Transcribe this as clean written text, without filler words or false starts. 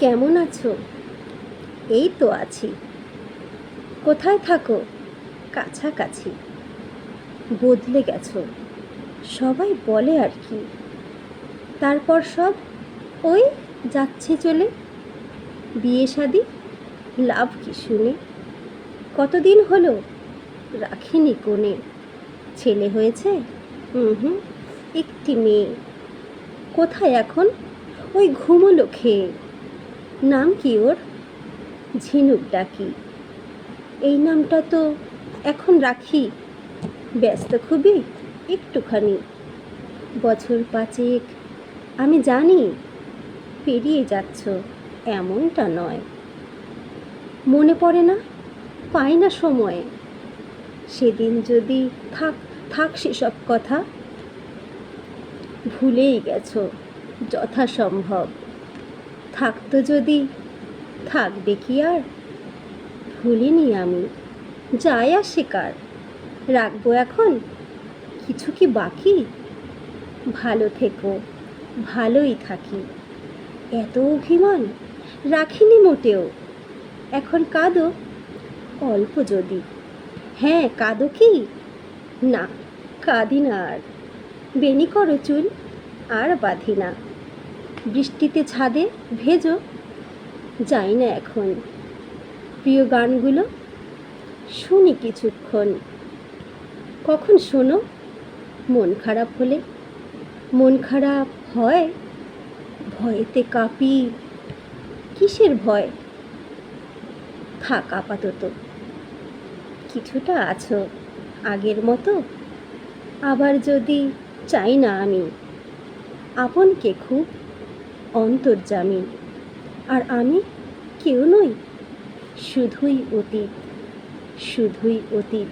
কেমন আছো? এই তো আছি। কোথায় থাকো? কাছাকাছি। বদলে গেছো, সবাই বলে আর কি। তারপর সব ওই যাচ্ছে চলে। বিয়ে শাদি, লাভ কি শুনে? কতদিন হলো রাখিনি কোণে। ছেলে হয়েছে? হুম, একটি মেয়ে। কোথায় এখন? ওই ঘুমোলো খেয়ে। নাম কি ওর? ঝিনুক ডাকি। এই নামটা তো এখন রাখি। ব্যস্ত খুবই একটুখানি। বছর পাঁচেক, আমি জানি পেরিয়ে যাচ্ছ, এমনটা নয়। মনে পড়ে না, পাই না সময়। সেদিন যদি থাক থাক সেসব কথা। ভুলেই গেছো যথাসম্ভব। থাকতো যদি, থাকবে কি আর? ভুলিনি আমি, যায় আসে কার। রাখবো এখন, কিছু কি বাকি? ভালো থেকো, ভালোই থাকি। এত অভিমান রাখিনি মোটেও। এখন কাঁদো অল্প যদি। হ্যাঁ, কাঁদো কি? না, কাঁদি না আর। বেনি করো চুল, আর বাঁধি না। বৃষ্টিতে ছাদে ভেজো, যাই না এখন। প্রিয় গানগুলো শুনি কিছুক্ষণ। কখন শোনো? মন খারাপ হলে। মন খারাপ হয়? ভয়েতে কাঁপি। কিসের ভয়? থাক আপাতত। কিছুটা আছো আগের মতো। আবার যদি চাই না আমি। আপনকে খুব অন্তর্যামী। আর আমি কেউ নই, শুধুই অতীত, শুধুই অতীত।